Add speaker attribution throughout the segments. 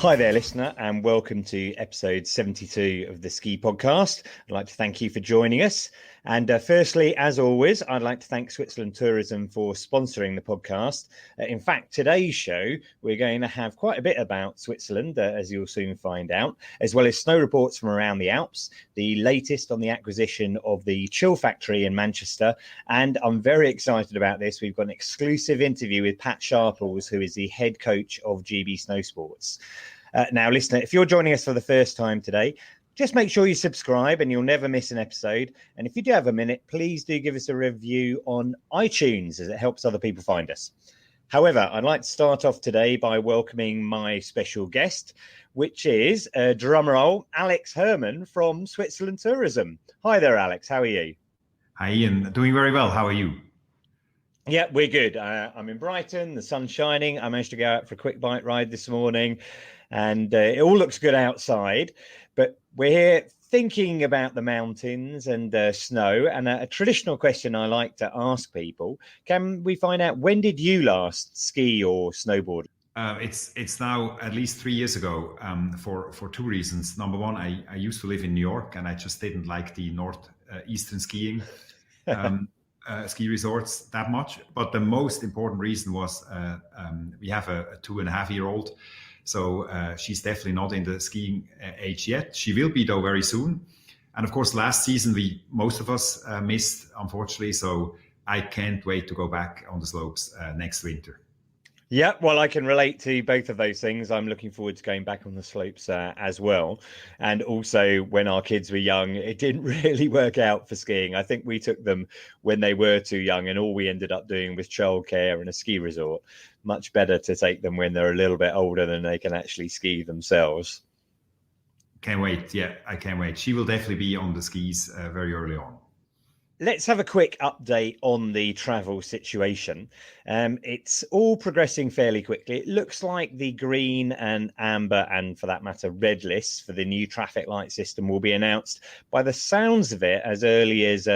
Speaker 1: Hi there, listener, and welcome to episode 72 of the Ski Podcast. I'd like to thank you for joining us. And firstly, as always, I'd like to thank Switzerland Tourism for sponsoring the podcast. In fact, today's show, we're going to have quite a bit about Switzerland, as you'll soon find out, as well as snow reports from around the Alps, the latest on the acquisition of the Chill Factory in Manchester. And I'm very excited about this. We've got an exclusive interview with Pat Sharples, who is the head coach of GB Snowsports. Now, listener, if you're joining us for the first time today, just make sure you subscribe and you'll never miss an episode. And if you do have a minute, please do give us a review on iTunes, as it helps other people find us. However, I'd like to start off today by welcoming my special guest, which is, drumroll, Alex Herrman from Switzerland Tourism. Hi there, Alex. How are you?
Speaker 2: Hi, Iain. Doing very well. How are you?
Speaker 1: Yeah, we're good. I'm in Brighton. The sun's shining. I managed to go out for a quick bike ride this morning, and it all looks good outside. But we're here thinking about the mountains and snow. And a traditional question I like to ask people: can we find out, when did you last ski or snowboard?
Speaker 2: It's now at least 3 years ago, for two reasons. Number one, I used to live in New York, and I just didn't like the northeastern skiing. Ski resorts that much, but the most important reason was we have a 2.5-year-old, so she's definitely not in the skiing age yet. She will be though very soon, and of course last season most of us missed, unfortunately, so I can't wait to go back on the slopes next winter.
Speaker 1: Yeah, well, I can relate to both of those things. I'm looking forward to going back on the slopes as well. And also, when our kids were young, it didn't really work out for skiing. I think we took them when they were too young, and all we ended up doing was childcare and a ski resort. Much better to take them when they're a little bit older than they can actually ski themselves.
Speaker 2: Can't wait. Yeah, I can't wait. She will definitely be on the skis very early on.
Speaker 1: Let's have a quick update on the travel situation. It's all progressing fairly quickly. It looks like the green and amber, and for that matter, red lists for the new traffic light system will be announced, by the sounds of it, as early as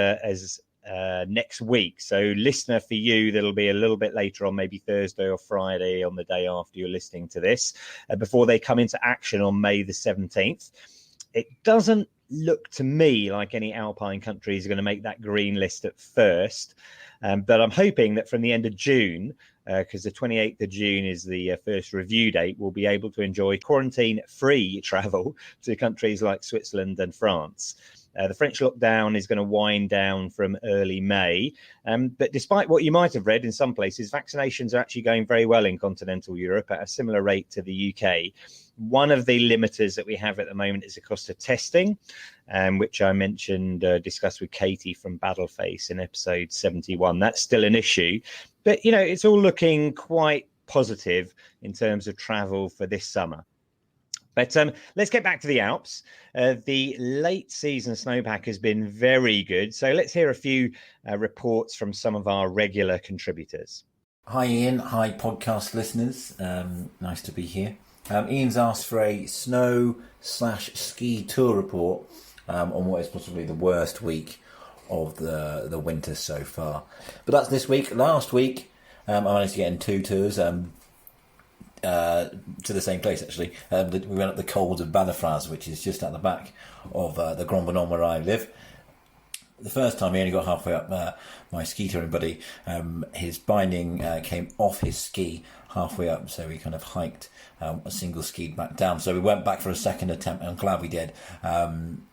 Speaker 1: next week. So, listener, for you, that'll be a little bit later on, maybe Thursday or Friday on the day after you're listening to this, before they come into action on May the 17th. It doesn't look to me like any alpine countries are going to make that green list at first, but I'm hoping that from the end of June, because the 28th of June is the first review date, we'll be able to enjoy quarantine-free travel to countries like Switzerland and France. The French lockdown is going to wind down from early May. But despite what you might have read in some places, vaccinations are actually going very well in continental Europe at a similar rate to the UK. One of the limiters that we have at the moment is the cost of testing, which I mentioned, discussed with Katy from Battleface in episode 71. That's still an issue. But, you know, it's all looking quite positive in terms of travel for this summer. But let's get back to the Alps. The late season snowpack has been very good. So let's hear a few reports from some of our regular contributors.
Speaker 3: Hi, Iain. Hi, podcast listeners. Nice to be here. Iain's asked for a snow/ski tour report on what is possibly the worst week of the winter so far. But that's this week. Last week, I managed to get in 2 tours. To the same place, actually. We went up the cols of Battleface, which is just at the back of the Grand Banon where I live. The first time he only got halfway up, my ski touring buddy, his binding came off his ski halfway up, so we kind of hiked a single ski back down. So we went back for a second attempt, and I'm glad we did.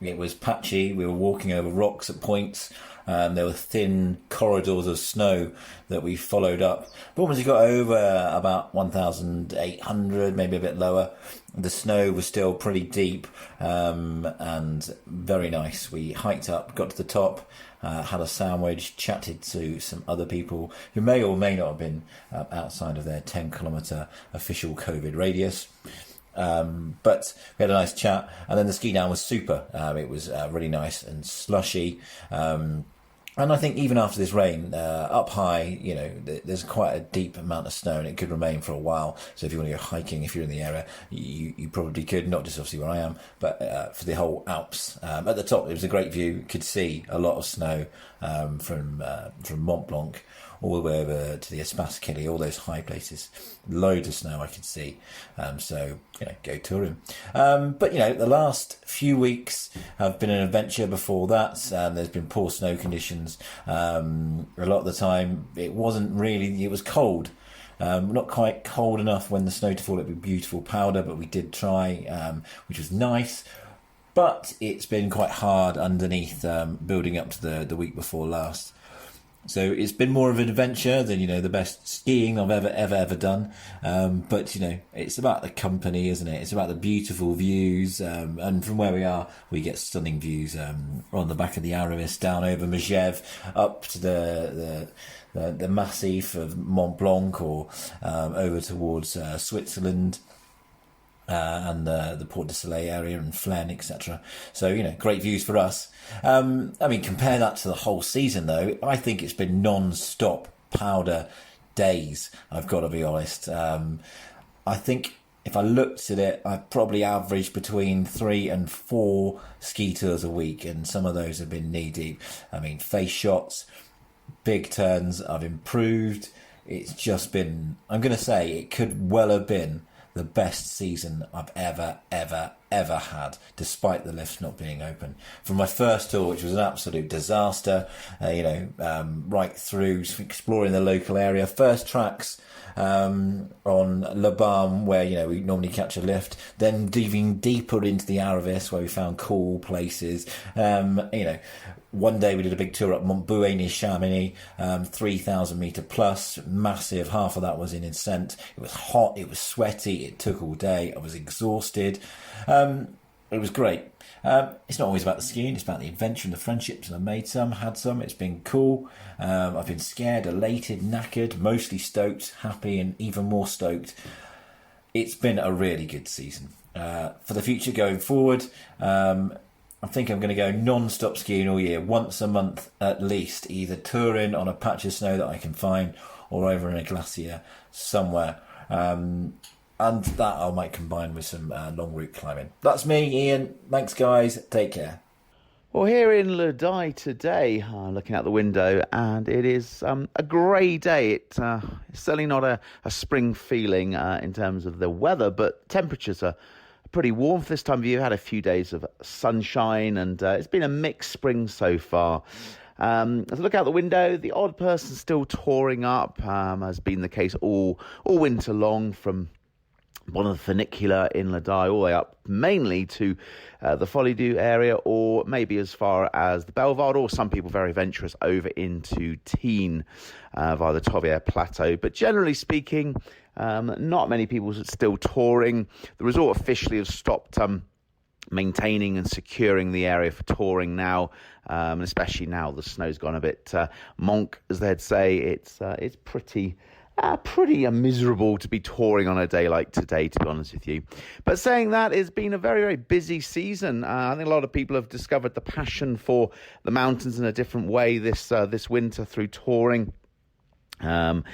Speaker 3: It was patchy. We were walking over rocks at points. There were thin corridors of snow that we followed up. But once we got over about 1,800, maybe a bit lower, the snow was still pretty deep and very nice. We hiked up, got to the top, had a sandwich, chatted to some other people who may or may not have been outside of their 10-kilometre official COVID radius. But we had a nice chat, and then the ski down was super. It was really nice and slushy. And I think even after this rain, up high, there's quite a deep amount of snow and it could remain for a while. So if you want to go hiking, if you're in the area, you probably could, not just obviously where I am, but for the whole Alps. At the top, it was a great view. You could see a lot of snow from Mont Blanc all the way over to the Espace Kelly, all those high places. Loads of snow I could see. So, go touring. But, the last few weeks have been an adventure before that. There's been poor snow conditions. A lot of the time, it was cold. Not quite cold enough when the snow to fall. It'd be beautiful powder, but we did try, which was nice. But it's been quite hard underneath, building up to the week before last. So it's been more of an adventure than, the best skiing I've ever done. But, it's about the company, isn't it? It's about the beautiful views. And from where we are, we get stunning views on the back of the Aravis, down over Megève, up to the Massif of Mont Blanc, or over towards Switzerland. And the Port de Soleil area and Flaine, etc. So, great views for us. Compare that to the whole season, though. I think it's been non-stop powder days, I've got to be honest. I think if I looked at it, I've probably averaged between 3 and 4 ski tours a week, and some of those have been knee-deep. Face shots, big turns, I've improved. It's just been, I'm going to say, it could well have been the best season I've ever had, despite the lifts not being open. From my first tour, which was an absolute disaster, right through exploring the local area, first tracks on Le Balme, where we normally catch a lift, then diving deeper into the Aravis, where we found cool places. One day we did a big tour up Montbouet near Chamonix, 3,000 metre plus, massive. Half of that was in Incent. It was hot, it was sweaty, it took all day. I was exhausted. It was great. It's not always about the skiing, it's about the adventure and the friendships, and I had some. It's been cool. I've been scared, elated, knackered, mostly stoked, happy, and even more stoked. It's been a really good season. For the future going forward, I think I'm going to go non-stop skiing all year, once a month at least, either touring on a patch of snow that I can find or over in a glacier somewhere. And that I might combine with some long route climbing. That's me, Iain. Thanks, guys. Take care.
Speaker 4: Well, here in Le Dye today, looking out the window, and it is a grey day. It's certainly not a spring feeling in terms of the weather, but temperatures are pretty warm for this time of year. Had a few days of sunshine, and it's been a mixed spring so far. As I look out the window, the odd person still touring up, has been the case all winter long, from one of the funicular in Le Dye all the way up mainly to the Folie area, or maybe as far as the Bellewaerde, or some people very adventurous over into Tignes via the Tovière Plateau. But generally speaking, not many people are still touring. The resort officially has stopped maintaining and securing the area for touring now, and especially now the snow's gone a bit monk, as they'd say. It's pretty miserable to be touring on a day like today, to be honest with you. But saying that, it's been a very, very busy season. I think a lot of people have discovered the passion for the mountains in a different way this winter through touring. And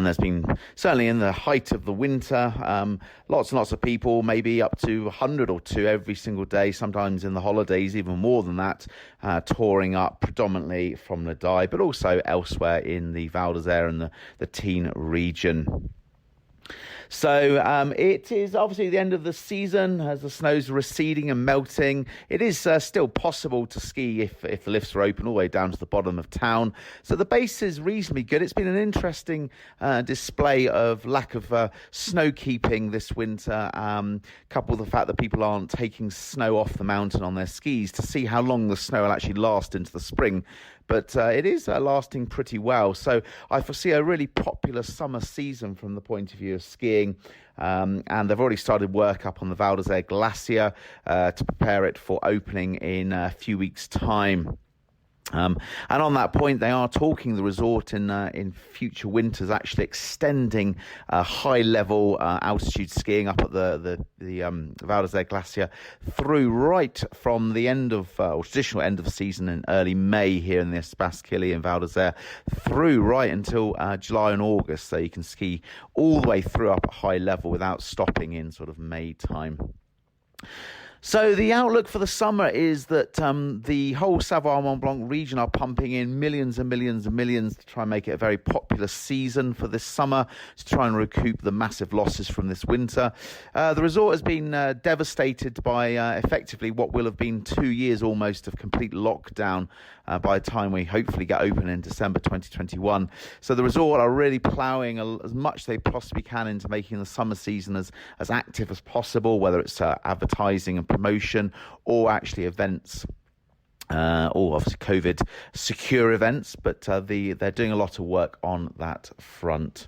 Speaker 4: there's been, certainly in the height of the winter, lots and lots of people, maybe up to 100 or 2 every single day, sometimes in the holidays, even more than that, touring up predominantly from Le Dye, but also elsewhere in the Val d'Isère and the Tignes region. So it is obviously the end of the season as the snow's receding and melting. It is still possible to ski if the lifts are open all the way down to the bottom of town. So the base is reasonably good. It's been an interesting display of lack of snow keeping this winter, coupled with the fact that people aren't taking snow off the mountain on their skis to see how long the snow will actually last into the spring. But it is lasting pretty well. So I foresee a really popular summer season from the point of view of skiing. And they've already started work up on the Val d'Isère Glacier to prepare it for opening in a few weeks' time. And on that point, they are talking the resort in future winters actually extending high level altitude skiing up at the Val d'Isère Glacier through right from the end of or traditional end of the season in early May here in the Espace-Killy in Val d'Isère through right until July and August, so you can ski all the way through up at high level without stopping in sort of May time. So the outlook for the summer is that the whole Savoie Mont Blanc region are pumping in millions and millions and millions to try and make it a very popular season for this summer, to try and recoup the massive losses from this winter. The resort has been devastated by effectively what will have been 2 years almost of complete lockdown by the time we hopefully get open in December 2021. So the resort are really ploughing as much as they possibly can into making the summer season as active as possible, whether it's advertising and promotion or actually events. Or obviously COVID secure events, but they're doing a lot of work on that front.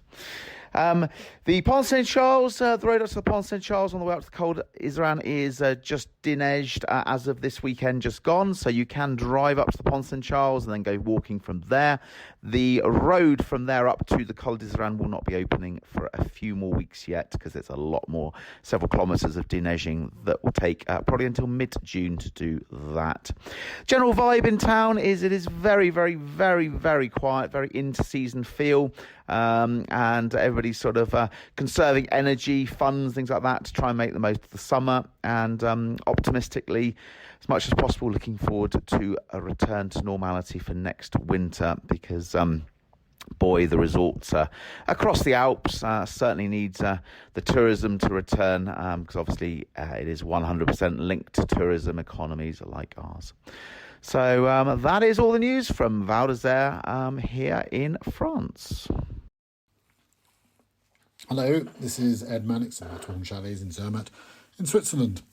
Speaker 4: The Pont Saint Charles, the road up to the Pont Saint Charles on the way up to the Col d'Isran is just déneiged as of this weekend, just gone. So you can drive up to the Pont Saint Charles and then go walking from there. The road from there up to the Col d'Isran will not be opening for a few more weeks yet because it's a lot more, several kilometres of déneiging that will take probably until mid-June to do that. General vibe in town is it is very, very, very, very quiet, very inter-season feel. And everybody's sort of conserving energy, funds, things like that to try and make the most of the summer, and optimistically, as much as possible, looking forward to a return to normality for next winter because boy, the resorts across the Alps certainly needs the tourism to return because obviously it is 100% linked to tourism economies like ours. So that is all the news from Val d'Isère here in France.
Speaker 5: Hello, this is Ed Mannix of Fresh Chalets in Zermatt in Switzerland.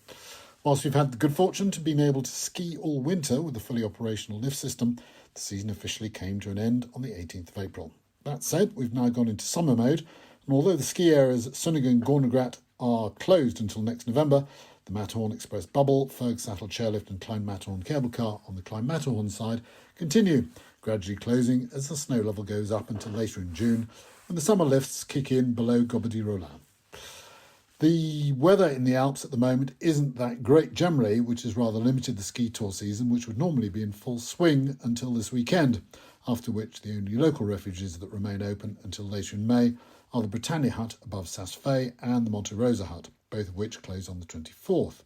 Speaker 5: Whilst we've had the good fortune to being able to ski all winter with a fully operational lift system, the season officially came to an end on the 18th of April. That said, we've now gone into summer mode, and although the ski areas at Sunnigan and Gornegrat are closed until next November, the Matterhorn Express Bubble, Ferg Sattel Chairlift and Klein Matterhorn Cable Car on the Klein Matterhorn side continue, gradually closing as the snow level goes up until later in June, when the summer lifts kick in below Gobadi Rollin. The weather in the Alps at the moment isn't that great generally, which has rather limited the ski tour season, which would normally be in full swing until this weekend, after which the only local refuges that remain open until later in May are the Britannia Hut above Saas-Fee and the Monte Rosa Hut, both of which close on the 24th.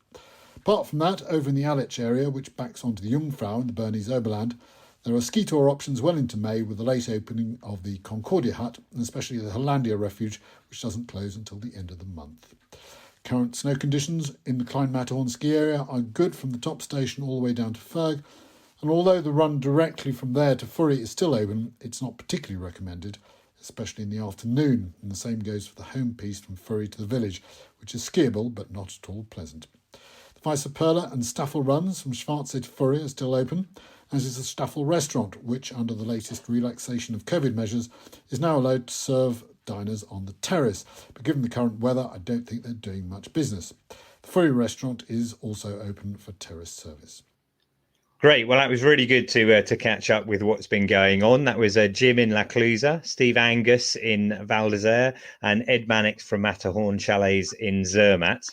Speaker 5: Apart from that, over in the Aletsch area, which backs onto the Jungfrau in the Bernese Oberland, there are ski tour options well into May with the late opening of the Concordia Hut, and especially the Hollandia Refuge, which doesn't close until the end of the month. Current snow conditions in the Klein Matterhorn ski area are good from the top station all the way down to Ferg, and although the run directly from there to Furry is still open, it's not particularly recommended, especially in the afternoon, and the same goes for the home piece from Furry to the village, which is skiable but not at all pleasant. The Weisserperle and Staffel runs from Schwarzsee to Furry are still open, as is the Staffel restaurant, which, under the latest relaxation of COVID measures, is now allowed to serve diners on the terrace. But given the current weather, I don't think they're doing much business. The Furry restaurant is also open for terrace service.
Speaker 1: Great. Well, that was really good to catch up with what's been going on. That was Jim in La Clusaz, Steve Angus in Val d'Isère, and Ed Mannix from Matterhorn Chalets in Zermatt.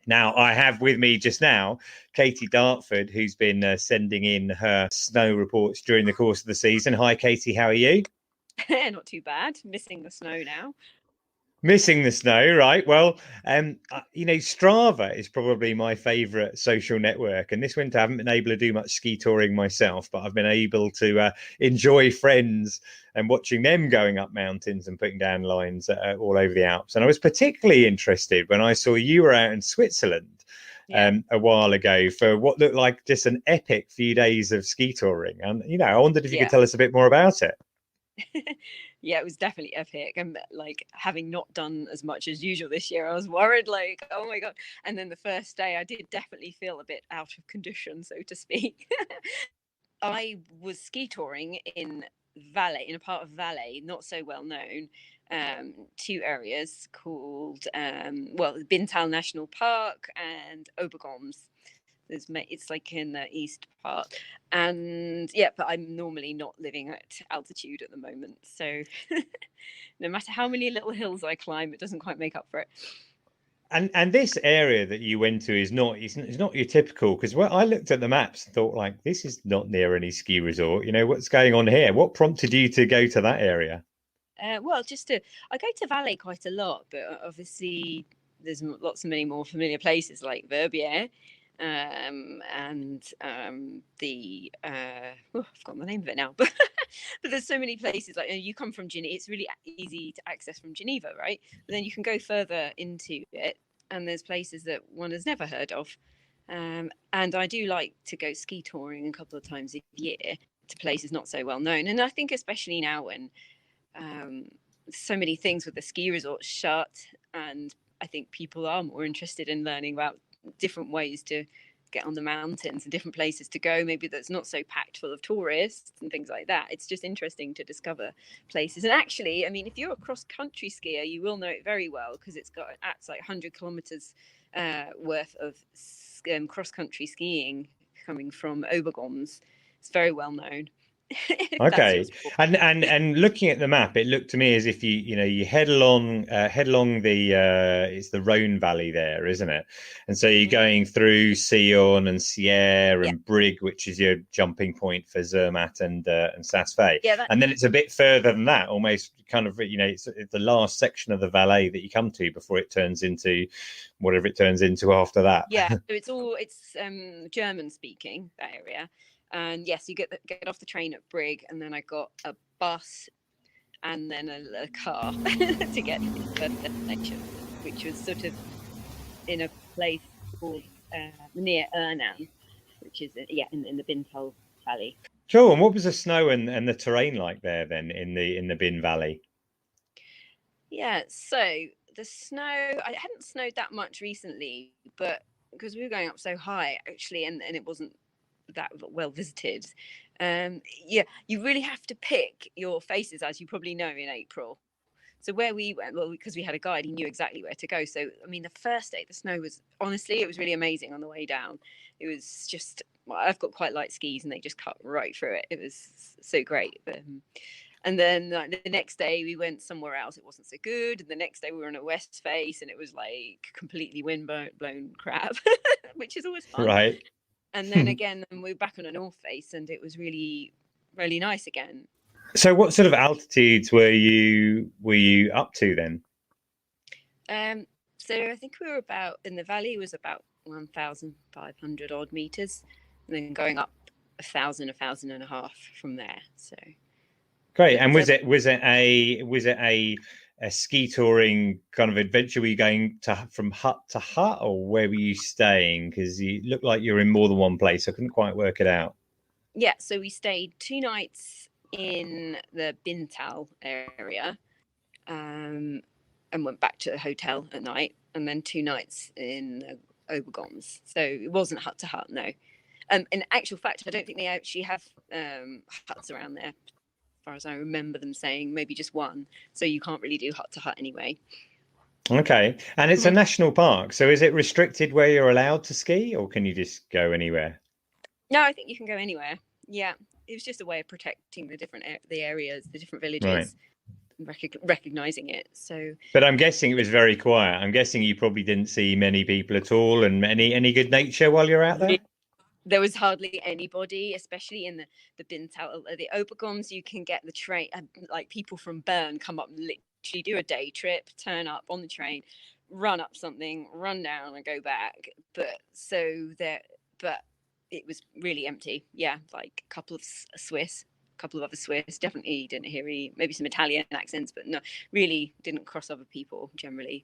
Speaker 1: Now, I have with me just now Katy Dartford, who's been sending in her snow reports during the course of the season. Hi, Katy. How are you?
Speaker 6: Not too bad. Missing the snow now.
Speaker 1: Missing the snow, right? Well, Strava is probably my favourite social network. And this winter I haven't been able to do much ski touring myself, but I've been able to enjoy friends and watching them going up mountains and putting down lines all over the Alps. And I was particularly interested when I saw you were out in Switzerland a while ago for what looked like just an epic few days of ski touring. And, I wondered if you could tell us a bit more about it.
Speaker 6: Yeah, it was definitely epic. And having not done as much as usual this year, I was worried, oh my God. And then the first day I did definitely feel a bit out of condition, so to speak. I was ski touring in Valais, in a part of Valais, not so well known, two areas called, Binntal National Park and Obergoms. It's like in the east part, and yeah, but I'm normally not living at altitude at the moment, so no matter how many little hills I climb, it doesn't quite make up for it.
Speaker 1: And this area that you went to is not it's not your typical, because when I looked at the maps and thought, like, this is not near any ski resort. What's going on here? What prompted you to go to that area?
Speaker 6: Well, I go to Valais quite a lot, but obviously there's many more familiar places like Verbier, and I've forgotten the name of it now, but there's so many places. Like, you come from Geneva, it's really easy to access from Geneva, right? But then you can go further into it, and there's places that one has never heard of. And I do like to go ski touring a couple of times a year to places not so well known. And I think especially now when so many things with the ski resorts shut, and I think people are more interested in learning about different ways to get on the mountains and different places to go, maybe that's not so packed full of tourists and things like that. It's just interesting to discover places. And actually, I mean, if you're a cross-country skier, you will know it very well, because it's like 100 kilometers worth of cross-country skiing coming from Obergons. It's very well known.
Speaker 1: Okay. And looking at the map, it looked to me as if you head along the it's the Rhone Valley there, isn't it? And so you're going through Sion and Sierre and Brig, which is your jumping point for Zermatt and Saas-Fee. And then it's a bit further than that, almost kind of, it's the last section of the Valais that you come to before it turns into whatever it turns into after that.
Speaker 6: So it's German speaking, that area. And yes, you get off the train at Brig, and then I got a bus and then a car to get to the destination, which was sort of in a place called near Herman, which is in the Binntal Valley.
Speaker 1: Cool. And what was the snow and the terrain like there then in the Bin Valley?
Speaker 6: Yeah, so the snow, I hadn't snowed that much recently, but because we were going up so high actually, and it wasn't that well visited. You really have to pick your faces, as you probably know, in April. So where we went, well, because we had a guide, he knew exactly where to go. So I mean, the first day, the snow was it was really amazing on the way down. It was just, I've got quite light skis, and they just cut right through it. It was so great. And then the next day we went somewhere else. It wasn't so good. And the next day we were on a west face, and it was like completely wind-blown crap, which is always fun.
Speaker 1: Right.
Speaker 6: And then again, we were back on a north face, and it was really, really nice again.
Speaker 1: So what sort of altitudes were you up to then?
Speaker 6: So I think we were in the valley was about 1,500 odd meters, and then going up 1,000 and a half from there. So
Speaker 1: great. And was it a ski touring kind of adventure? Were you going from hut to hut, or where were you staying? Because you looked like you were in more than one place. I couldn't quite work it out.
Speaker 6: Yeah, so we stayed 2 nights in the Binntal area, and went back to the hotel at night, and then 2 nights in the Obergons. So it wasn't hut to hut, no. In actual fact, I don't think they actually have huts around there. As far as I remember them saying, maybe just one. So you can't really do hut to hut anyway.
Speaker 1: Okay. And it's a national park. So is it restricted where you're allowed to ski, or can you just go anywhere?
Speaker 6: No, I think you can go anywhere. Yeah. It was just a way of protecting the areas, the different villages, recognizing it. So, but
Speaker 1: I'm guessing it was very quiet. I'm guessing you probably didn't see many people at all, and any good nature while you're out there.
Speaker 6: There was hardly anybody, especially in the Binntal, the Obergons. You can get the train, like people from Bern come up and literally do a day trip, turn up on the train, run up something, run down and go back. But it was really empty. Yeah, like a couple of other Swiss. Definitely didn't hear maybe some Italian accents, but no, really didn't cross other people generally.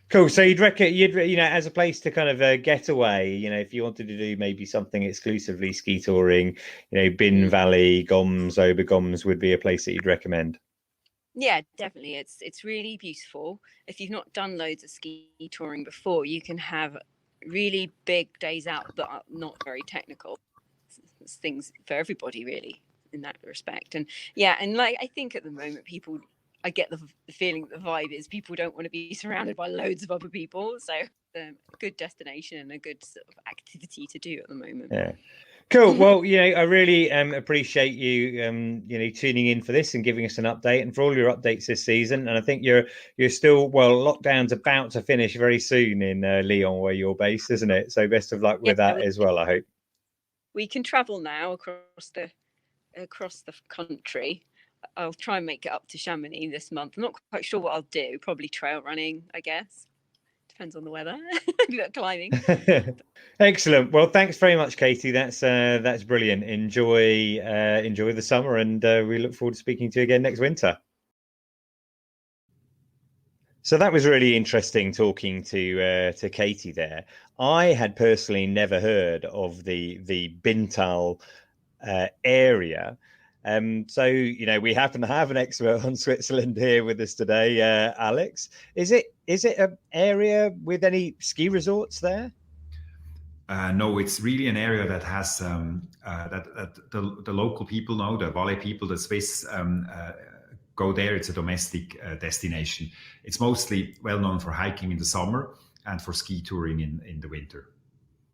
Speaker 1: Cool. So you'd as a place to kind of get away, if you wanted to do maybe something exclusively ski touring, Bin Valley, Goms, Obergoms would be a place that you'd recommend.
Speaker 6: Yeah, definitely. It's really beautiful. If you've not done loads of ski touring before, you can have really big days out that are not very technical. It's things for everybody really in that respect. And yeah, and like I think at the moment I get the feeling, the vibe is people don't want to be surrounded by loads of other people. So a good destination and a good sort of activity to do at the moment.
Speaker 1: Yeah. Cool. Well, I really appreciate you, tuning in for this and giving us an update, and for all your updates this season. And I think you're still, lockdown's about to finish very soon in Lyon, where you're based, isn't it? So best of luck with that as well, I hope.
Speaker 6: We can travel now across the country. I'll try and make it up to Chamonix this month. I'm not quite sure what I'll do. Probably trail running, I guess. Depends on the weather. Climbing.
Speaker 1: Excellent. Well, thanks very much, Katy. That's brilliant. Enjoy the summer, and we look forward to speaking to you again next winter. So that was really interesting talking to Katy there. I had personally never heard of the Binntal area. So, we happen to have an expert on Switzerland here with us today, Alex. Is it an area with any ski resorts there?
Speaker 2: No, it's really an area that has that the local people know, the Valais people, the Swiss go there. It's a domestic destination. It's mostly well known for hiking in the summer and for ski touring in the winter.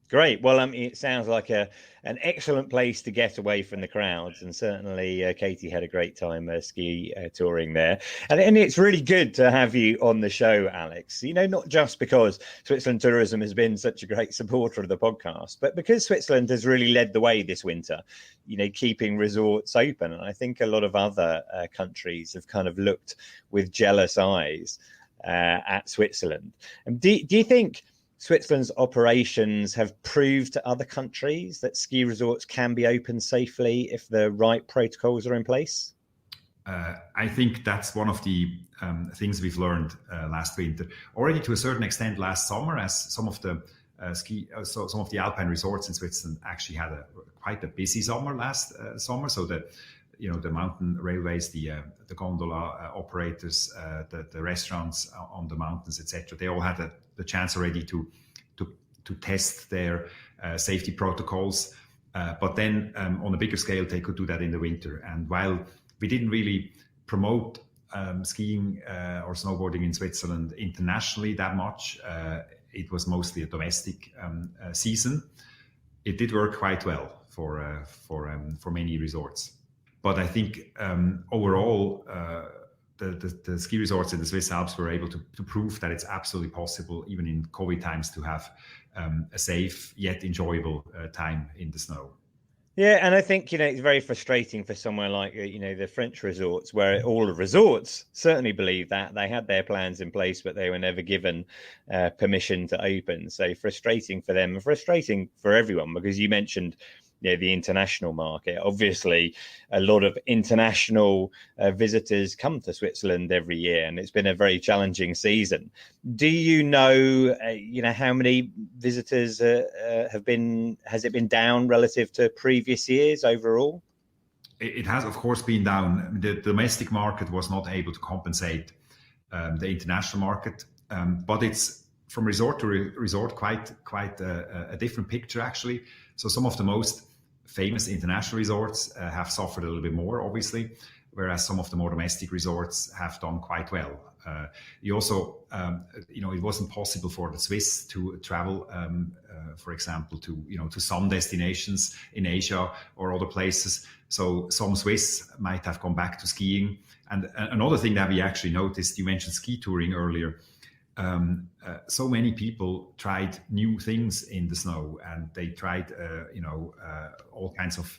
Speaker 1: Great. Well, it sounds like an excellent place to get away from the crowds, and certainly Katy had a great time ski touring there. And it's really good to have you on the show, Alex. Not just because Switzerland Tourism has been such a great supporter of the podcast, but because Switzerland has really led the way this winter, keeping resorts open. And I think a lot of other countries have kind of looked with jealous eyes at Switzerland. And do you think Switzerland's operations have proved to other countries that ski resorts can be open safely if the right protocols are in place?
Speaker 2: I think that's one of the things we've learned last winter. Already to a certain extent last summer, as some of the some of the alpine resorts in Switzerland actually had quite a busy summer last summer. So the mountain railways, the gondola operators, the restaurants on the mountains, etc. They all had the chance already to test their safety protocols. But then on a bigger scale, they could do that in the winter. And while we didn't really promote skiing or snowboarding in Switzerland internationally that much, it was mostly a domestic season. It did work quite well for many resorts. But I think overall, the ski resorts in the Swiss Alps were able to prove that it's absolutely possible, even in COVID times, to have a safe yet enjoyable time in the snow.
Speaker 1: Yeah, and I think, it's very frustrating for somewhere like, the French resorts, where all the resorts certainly believe that. They had their plans in place, but they were never given permission to open. So frustrating for them and frustrating for everyone, because you mentioned the international market. Obviously, a lot of international visitors come to Switzerland every year, and it's been a very challenging season. Do you know, how many visitors have been? Has it been down relative to previous years overall?
Speaker 2: It has, of course, been down. The domestic market was not able to compensate the international market, but it's from resort to resort quite a different picture, actually. So some of the most famous international resorts have suffered a little bit more, obviously, whereas some of the more domestic resorts have done quite well. You also, it wasn't possible for the Swiss to travel, for example, to some destinations in Asia or other places. So some Swiss might have gone back to skiing. And another thing that we actually noticed, you mentioned ski touring earlier. So many people tried new things in the snow, and they tried, all kinds of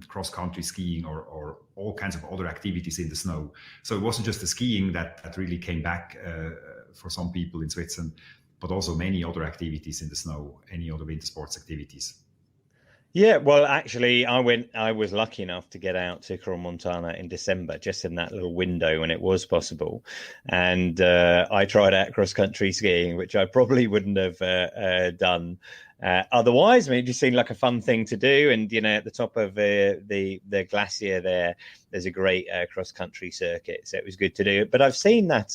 Speaker 2: cross-country skiing or all kinds of other activities in the snow. So it wasn't just the skiing that really came back for some people in Switzerland, but also many other activities in the snow, any other winter sports activities.
Speaker 1: Yeah, well, actually, I was lucky enough to get out to Crans-Montana in December, just in that little window when it was possible. And I tried out cross-country skiing, which I probably wouldn't have done Otherwise, I mean, it just seemed like a fun thing to do. And, at the top of the glacier there's a great cross-country circuit. So it was good to do. But I've seen that,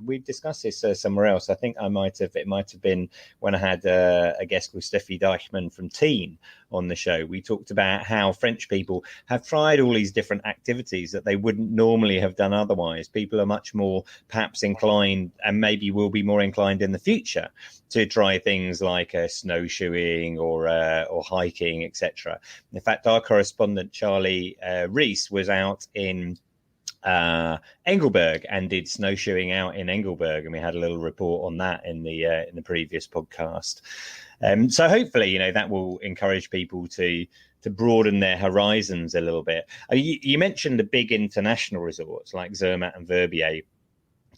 Speaker 1: we've discussed this somewhere else. I think it might have been when I had a guest called Steffi Deichmann from Teen on the show. We talked about how French people have tried all these different activities that they wouldn't normally have done otherwise. People are much more perhaps inclined, and maybe will be more inclined in the future, to try things like snowshoeing or hiking, etc. In fact, our correspondent Charlie Rees was out in Engelberg and did snowshoeing out in Engelberg, and we had a little report on that in the previous podcast. So hopefully, that will encourage people to broaden their horizons a little bit. You mentioned the big international resorts like Zermatt and Verbier.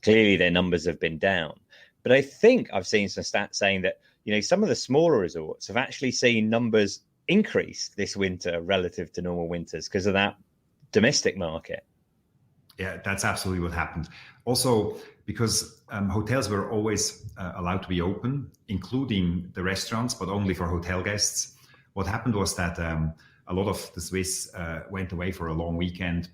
Speaker 1: Clearly, their numbers have been down. But I think I've seen some stats saying that, some of the smaller resorts have actually seen numbers increase this winter relative to normal winters because of that domestic market.
Speaker 2: Yeah, that's absolutely what happened. Also, because hotels were always allowed to be open, including the restaurants, but only for hotel guests. What happened was that a lot of the Swiss went away for a long weekend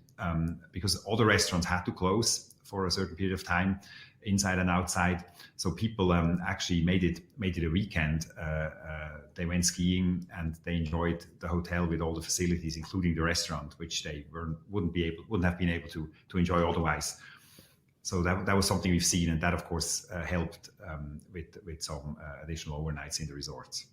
Speaker 2: because all the restaurants had to close for a certain period of time, inside and outside. So people actually made it a weekend. They went skiing and they enjoyed the hotel with all the facilities, including the restaurant, which they wouldn't have been able to enjoy otherwise. So that was something we've seen, and that of course helped with some additional overnights in the resorts.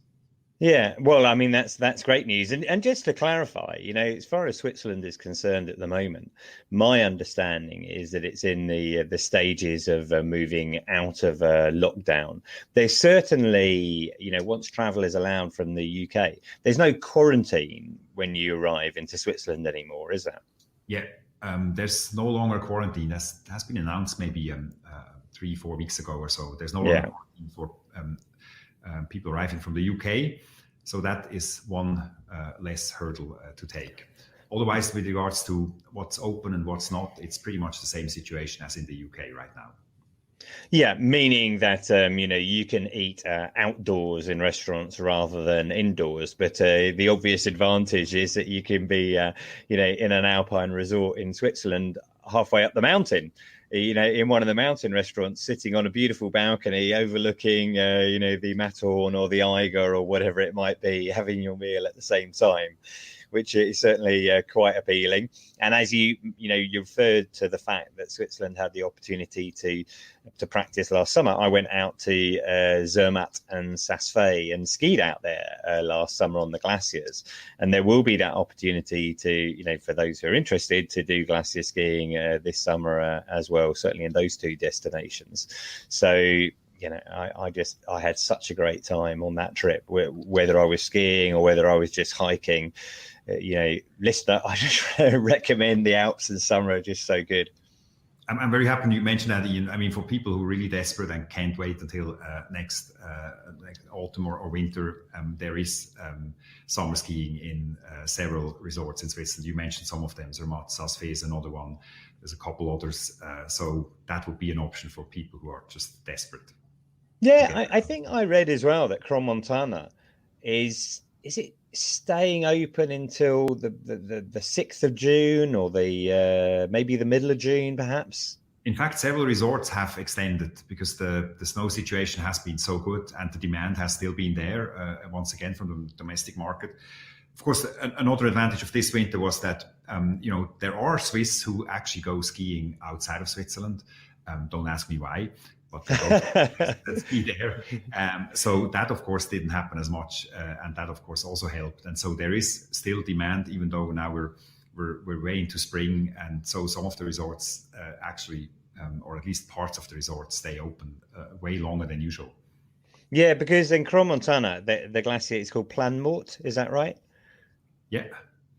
Speaker 1: Yeah, well, I mean, that's great news. And just to clarify, as far as Switzerland is concerned at the moment, my understanding is that it's in the stages of moving out of lockdown. There's certainly, once travel is allowed from the UK, there's no quarantine when you arrive into Switzerland anymore, is there?
Speaker 2: Yeah, there's no longer quarantine. That has been announced maybe 3-4 weeks ago or so. There's no longer quarantine for people arriving from the UK. So that is one less hurdle to take. Otherwise, with regards to what's open and what's not, it's pretty much the same situation as in the UK right now.
Speaker 1: Yeah, meaning that, you can eat outdoors in restaurants rather than indoors. But the obvious advantage is that you can be, in an alpine resort in Switzerland halfway up the mountain. In one of the mountain restaurants, sitting on a beautiful balcony overlooking, the Matterhorn or the Eiger or whatever it might be, having your meal at the same time, which is certainly quite appealing. And as you referred to the fact that Switzerland had the opportunity to practice last summer, I went out to Zermatt and Saas-Fee and skied out there last summer on the glaciers. And there will be that opportunity to, for those who are interested, to do glacier skiing this summer as well, certainly in those two destinations. So, I had such a great time on that trip, whether I was skiing or whether I was just hiking. Listener, I just recommend the Alps in summer are just so good.
Speaker 2: I'm very happy you mentioned that, Iain. I mean, for people who are really desperate and can't wait until next autumn or winter, there is summer skiing in several resorts in Switzerland. You mentioned some of them. Zermatt, Saas-Fee is another one. There's a couple others. So that would be an option for people who are just desperate.
Speaker 1: Yeah, I think I read as well that Crans-Montana is it staying open until the 6th of June or the maybe the middle of June, perhaps?
Speaker 2: In fact, several resorts have extended because the snow situation has been so good and the demand has still been there once again from the domestic market. Of course, another advantage of this winter was that there are Swiss who actually go skiing outside of Switzerland. Don't ask me why, but let's be there. So that, of course, didn't happen as much, and that, of course, also helped. And so there is still demand, even though now we're way into spring, and so some of the resorts actually, or at least parts of the resorts, stay open way longer than usual.
Speaker 1: Yeah, because in Crans-Montana, the glacier is called Plan Mort. Is that right?
Speaker 2: Yeah.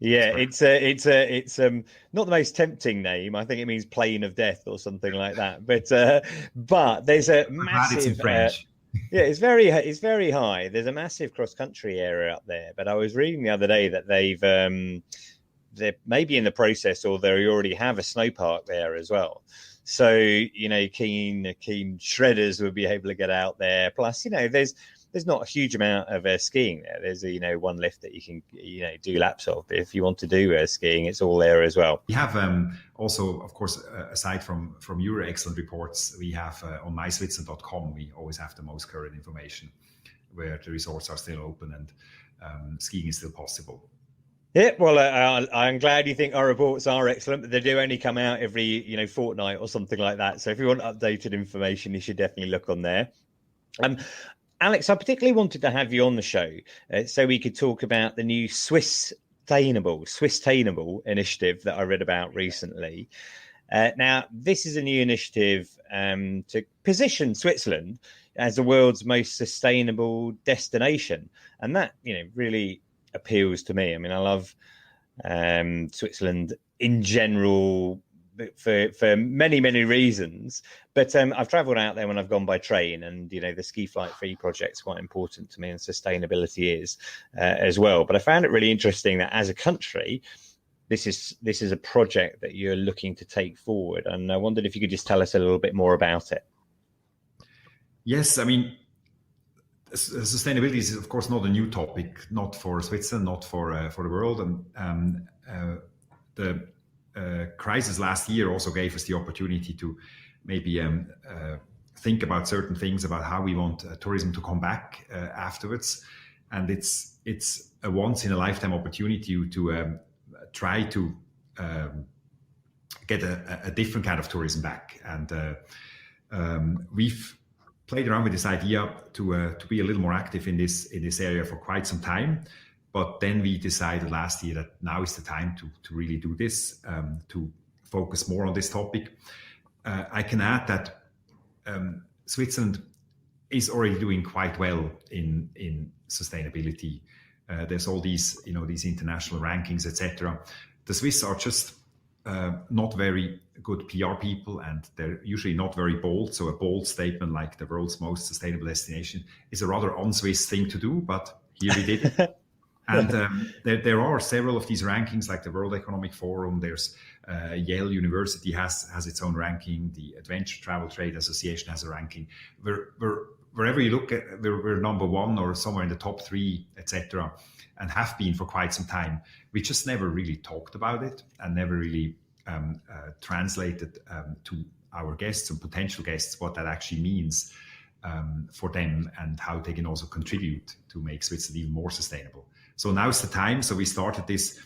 Speaker 1: Yeah, it's not the most tempting name. I think it means plain of death or something like that. But there's a massive.
Speaker 2: It's in French.
Speaker 1: Yeah, it's very high. There's a massive cross country area up there. But I was reading the other day that they're maybe in the process, or they already have a snow park there as well. So keen shredders will be able to get out there. Plus, there's not a huge amount of skiing there. There's one lift that you can do laps of. But if you want to do skiing, it's all there as well.
Speaker 2: We have also, of course, aside from your excellent reports, we have on myswitzerland.com, we always have the most current information where the resorts are still open and skiing is still possible.
Speaker 1: Yeah, well, I'm glad you think our reports are excellent, but they do only come out every fortnight or something like that. So if you want updated information, you should definitely look on there. Alex, I particularly wanted to have you on the show so we could talk about the new Swisstainable initiative that I read about recently. Now, this is a new initiative to position Switzerland as the world's most sustainable destination, and that really appeals to me. I mean, I love Switzerland in general for many reasons, but I've travelled out there when I've gone by train, and the Ski Flight Free project is quite important to me, and sustainability is as well. But I found it really interesting that as a country, this is a project that you're looking to take forward, and I wondered if you could just tell us a little bit more about it.
Speaker 2: Yes, I mean, sustainability is, of course, not a new topic, not for Switzerland, not for the world. And the crisis last year also gave us the opportunity to maybe think about certain things about how we want tourism to come back afterwards. And it's a once in a lifetime opportunity to try to get a different kind of tourism back. And we've played around with this idea to be a little more active in this area for quite some time, but then we decided last year that now is the time to really do this, to focus more on this topic. I can add that Switzerland is already doing quite well in sustainability. There's all these these international rankings, etc. The Swiss are just not very good PR people, and they're usually not very bold. So a bold statement like the world's most sustainable destination is a rather un-Swiss thing to do, but here we did it. And there are several of these rankings, like the World Economic Forum. There's Yale University has its own ranking. The Adventure Travel Trade Association has a ranking. Wherever you look at, we're number one or somewhere in the top three, etc., and have been for quite some time. We just never really talked about it and never really translated to our guests and potential guests what that actually means for them and how they can also contribute to make Switzerland even more sustainable. So now's the time. So we started this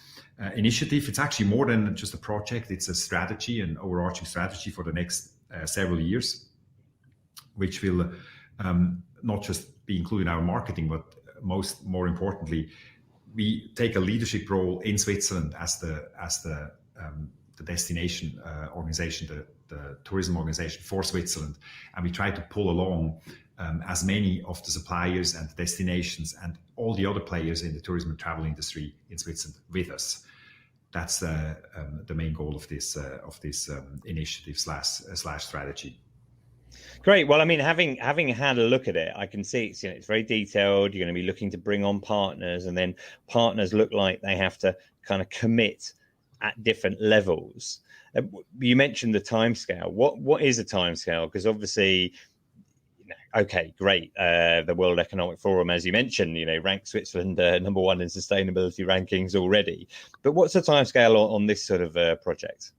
Speaker 2: initiative. It's actually more than just a project. It's a strategy, an overarching strategy for the next several years, which will not just be included in our marketing, but more importantly, we take a leadership role in Switzerland as the destination organization, the tourism organization for Switzerland, and we try to pull along as many of the suppliers and destinations and all the other players in the tourism and travel industry in Switzerland with us. That's the main goal of this initiative slash strategy.
Speaker 1: Great. Well, I mean, having had a look at it, I can see it's very detailed. You're going to be looking to bring on partners, and then partners look like they have to kind of commit at different levels. You mentioned the timescale. What is a timescale? Because obviously, okay, great. The World Economic Forum, as you mentioned, ranked Switzerland number one in sustainability rankings already. But what's the timescale on this sort of project?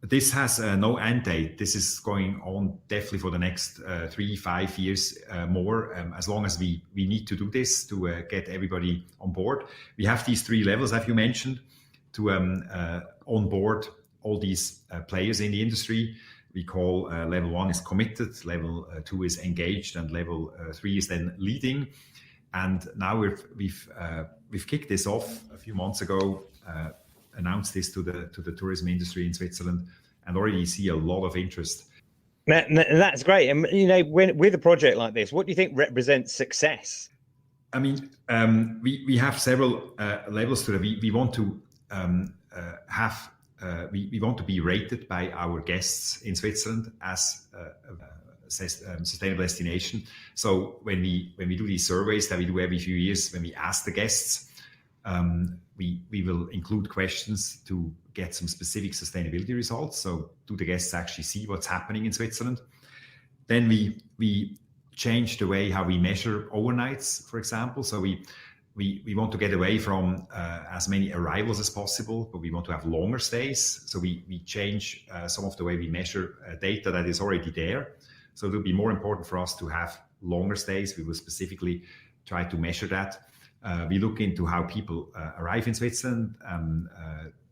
Speaker 2: This has no end date. This is going on definitely for the next 3-5 years more, as long as we need to do this to get everybody on board. We have these 3 levels, as you mentioned, to onboard all these players in the industry. We call level 1 is committed, level 2 is engaged, and level 3 is then leading. And now we've kicked this off a few months ago. Announced this to the tourism industry in Switzerland, and already see a lot of interest.
Speaker 1: That's great. And with a project like this, what do you think represents success?
Speaker 2: I mean, we have several levels to that. We want to we want to be rated by our guests in Switzerland as a sustainable destination. So when we do these surveys that we do every few years, when we ask the guests, we will include questions to get some specific sustainability results. So do the guests actually see what's happening in Switzerland? Then we change the way how we measure overnights, for example. So we want to get away from as many arrivals as possible, but we want to have longer stays. So we change some of the way we measure data that is already there. So it will be more important for us to have longer stays. We will specifically try to measure that. We look into how people arrive in Switzerland.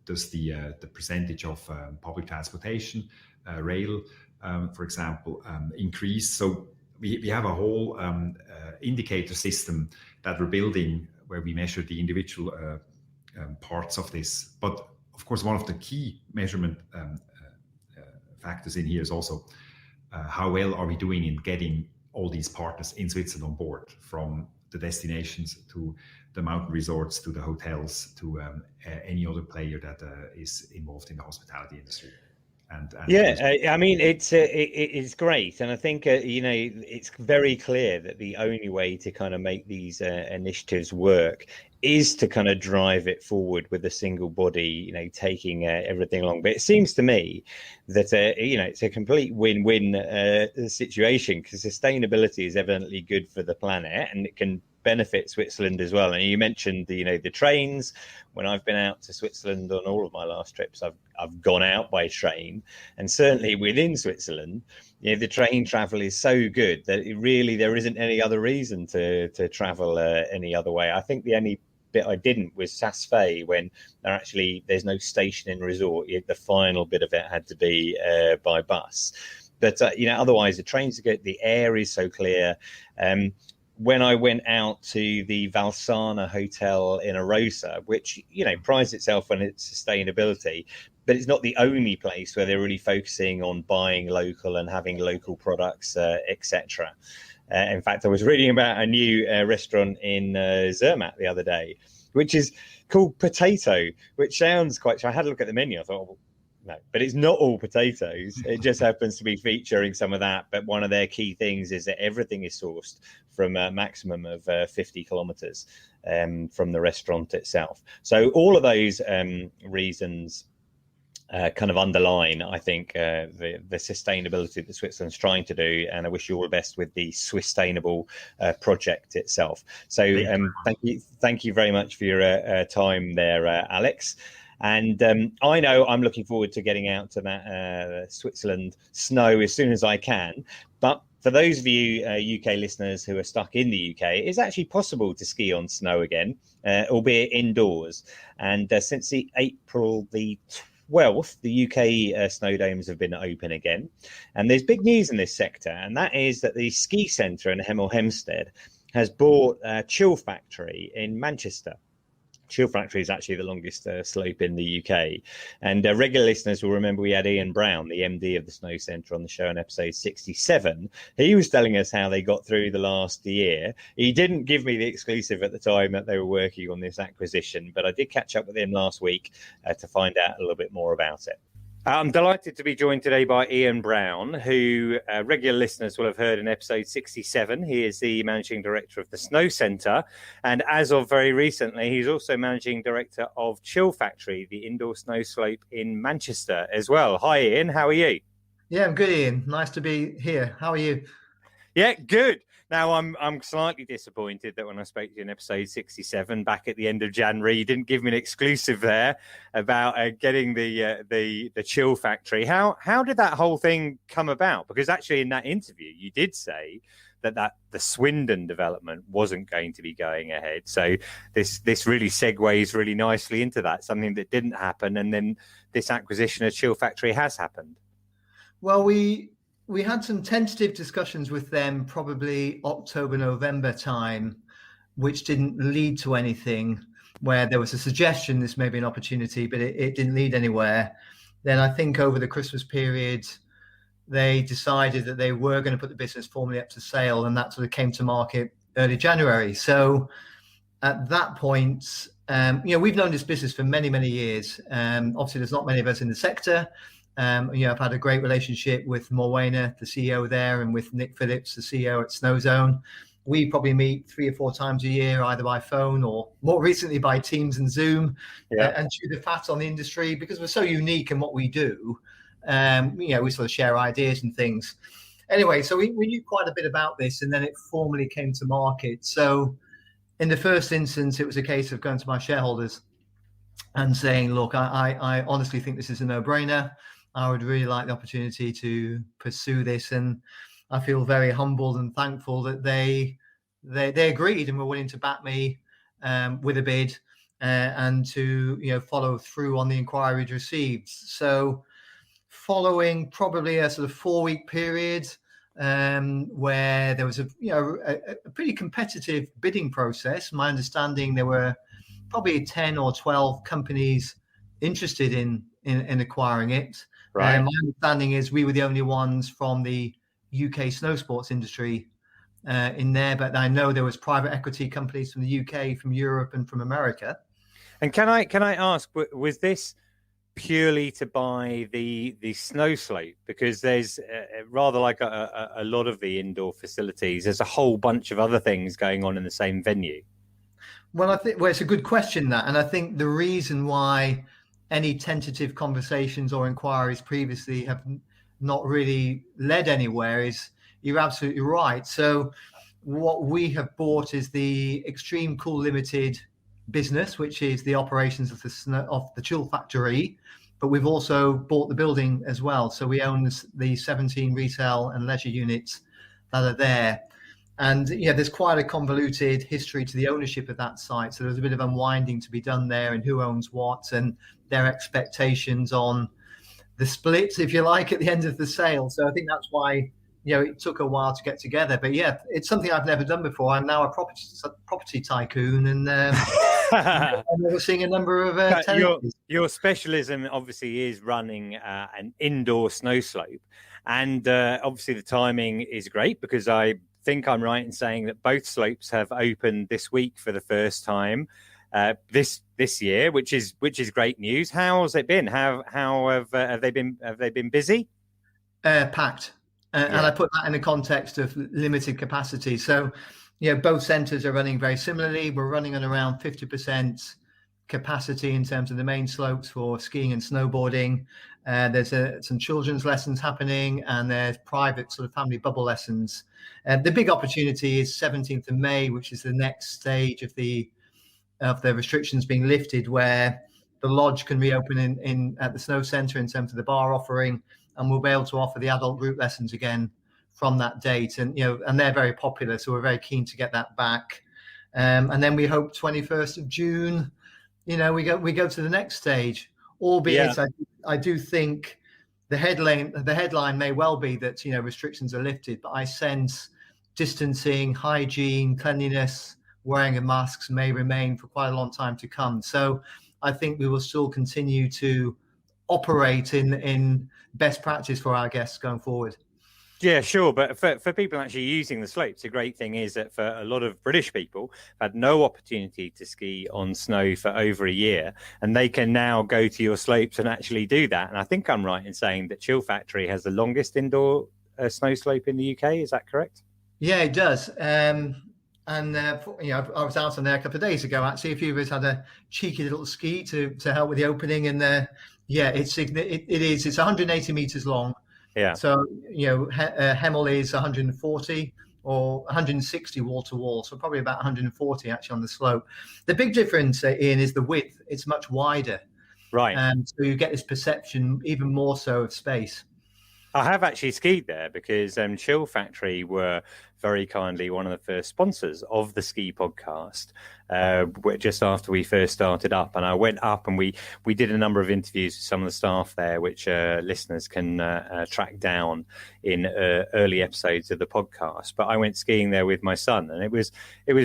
Speaker 2: Does the percentage of public transportation, rail, for example, increase? So we have a whole indicator system that we're building where we measure the individual parts of this. But of course, one of the key measurement factors in here is also how well are we doing in getting all these partners in Switzerland on board, from the destinations to the mountain resorts to the hotels to any other player that is involved in the hospitality industry.
Speaker 1: I mean, it's great, and I think it's very clear that the only way to kind of make these initiatives work is to kind of drive it forward with a single body, taking everything along. But it seems to me that it's a complete win-win situation, because sustainability is evidently good for the planet, and it can benefit Switzerland as well. And you mentioned the trains. When I've been out to Switzerland on all of my last trips, I've gone out by train, and certainly within Switzerland, the train travel is so good that there isn't any other reason to travel any other way. I think the only bit I didn't was Saas-Fee, when there's no station in resort. The final bit of it had to be by bus. But otherwise the trains are good. The air is so clear. When I went out to the Valsana Hotel in Arosa, which, prides itself on its sustainability, but it's not the only place where they're really focusing on buying local and having local products, etc. In fact, I was reading about a new restaurant in Zermatt the other day, which is called Potato, which sounds quite... I had a look at the menu. I thought, well, no, but it's not all potatoes. It just happens to be featuring some of that. But one of their key things is that everything is sourced from a maximum of 50 kilometers from the restaurant itself. So all of those reasons kind of underline, I think, the sustainability that Switzerland's trying to do. And I wish you all the best with the Swisstainable project itself. So thank you very much for your time there, Alex. And I know I'm looking forward to getting out to that Switzerland snow as soon as I can. But for those of you UK listeners who are stuck in the UK, it's actually possible to ski on snow again, albeit indoors. And since the April the 12th, the UK snow domes have been open again. And there's big news in this sector, and that is that the ski centre in Hemel Hempstead has bought Chill Factore in Manchester. Chill Factore is actually the longest slope in the UK. And regular listeners will remember we had Iain Brown, the MD of the Snow Centre, on the show in episode 67. He was telling us how they got through the last year. He didn't give me the exclusive at the time that they were working on this acquisition, but I did catch up with him last week to find out a little bit more about it. I'm delighted to be joined today by Iain Brown, who regular listeners will have heard in episode 67. He is the managing director of the Snow Centre. And as of very recently, he's also managing director of Chill Factore, the indoor snow slope in Manchester as well. Hi, Iain. How are you?
Speaker 7: Yeah, I'm good, Iain. Nice to be here. How are you?
Speaker 1: Yeah, good. Now, I'm slightly disappointed that when I spoke to you in episode 67 back at the end of January, you didn't give me an exclusive there about getting the Chill Factore. How did that whole thing come about? Because actually in that interview, you did say that the Swindon development wasn't going to be going ahead. So this really segues really nicely into that, something that didn't happen. And then this acquisition of Chill Factore has happened.
Speaker 7: Well, we had some tentative discussions with them probably October, November time, which didn't lead to anything, where there was a suggestion this may be an opportunity, but it didn't lead anywhere. Then I think over the Christmas period, they decided that they were going to put the business formally up to sale, and that sort of came to market early January. So at that point, we've known this business for many, many years. Obviously, there's not many of us in the sector. I've had a great relationship with Morwena, the CEO there, and with Nick Phillips, the CEO at Snowzone. We probably meet 3 or 4 times a year, either by phone or more recently by Teams and Zoom, and chew the fat on the industry, because we're so unique in what we do. We sort of share ideas and things. anyway, so we knew quite a bit about this, and then it formally came to market. So in the first instance, it was a case of going to my shareholders and saying, look, I honestly think this is a no-brainer. I would really like the opportunity to pursue this. And I feel very humbled and thankful that they agreed and were willing to back me with a bid and to follow through on the inquiry we'd received. So following probably a sort of 4-week period where there was a pretty competitive bidding process. My understanding, there were probably 10 or 12 companies interested in acquiring it.
Speaker 1: Right.
Speaker 7: My understanding is we were the only ones from the UK snowsports industry in there, but I know there was private equity companies from the UK, from Europe, and from America.
Speaker 1: And can I ask, was this purely to buy the snow slope? Because there's rather like a lot of the indoor facilities, there's a whole bunch of other things going on in the same venue.
Speaker 7: Well, I think it's a good question, that, and I think the reason why any tentative conversations or inquiries previously have not really led anywhere is you're absolutely right. So what we have bought is the Extreme Cool Limited business, which is the operations of the Chill Factore, but we've also bought the building as well. So we own the 17 retail and leisure units that are there. And there's quite a convoluted history to the ownership of that site. So there's a bit of unwinding to be done there, and who owns what, and their expectations on the splits, if you like, at the end of the sale. So I think that's why it took a while to get together. But yeah, it's something I've never done before. I'm now a property tycoon, and we're seeing a number of tenants.
Speaker 1: Your specialism obviously is running an indoor snow slope, and obviously the timing is great, because I think I'm right in saying that both slopes have opened this week for the first time this year, which is great news. How's it been? How have they been? Have they been busy?
Speaker 7: Packed, and I put that in the context of limited capacity. So, both centres are running very similarly. We're running on around 50% capacity in terms of the main slopes for skiing and snowboarding. There's some children's lessons happening, and there's private sort of family bubble lessons. The big opportunity is 17th of May, which is the next stage of the restrictions being lifted, where the lodge can reopen in at the snow centre in terms of the bar offering, and we'll be able to offer the adult group lessons again from that date. And and they're very popular, so we're very keen to get that back. And then we hope 21st of June, we go to the next stage. Albeit, I do think the headline may well be that restrictions are lifted, but I sense distancing, hygiene, cleanliness, wearing of masks may remain for quite a long time to come. So I think we will still continue to operate in best practice for our guests going forward.
Speaker 1: Yeah, sure. But for people actually using the slopes, the great thing is that for a lot of British people had no opportunity to ski on snow for over a year, and they can now go to your slopes and actually do that. And I think I'm right in saying that Chill Factore has the longest indoor snow slope in the UK. Is that correct?
Speaker 7: Yeah, it does. I was out on there a couple of days ago. Actually, a few of us had a cheeky little ski to help with the opening, and it's 180 meters long.
Speaker 1: Yeah.
Speaker 7: So Hemel is 140 or 160 wall to wall, so probably about 140 actually on the slope. The big difference, Ian, is the width. It's much wider,
Speaker 1: right?
Speaker 7: So you get this perception even more so of space.
Speaker 1: I have actually skied there because Chill Factore were very kindly one of the first sponsors of the ski podcast just after we first started up. And I went up and we did a number of interviews with some of the staff there, which listeners can track down in early episodes of the podcast. But I went skiing there with my son, and it was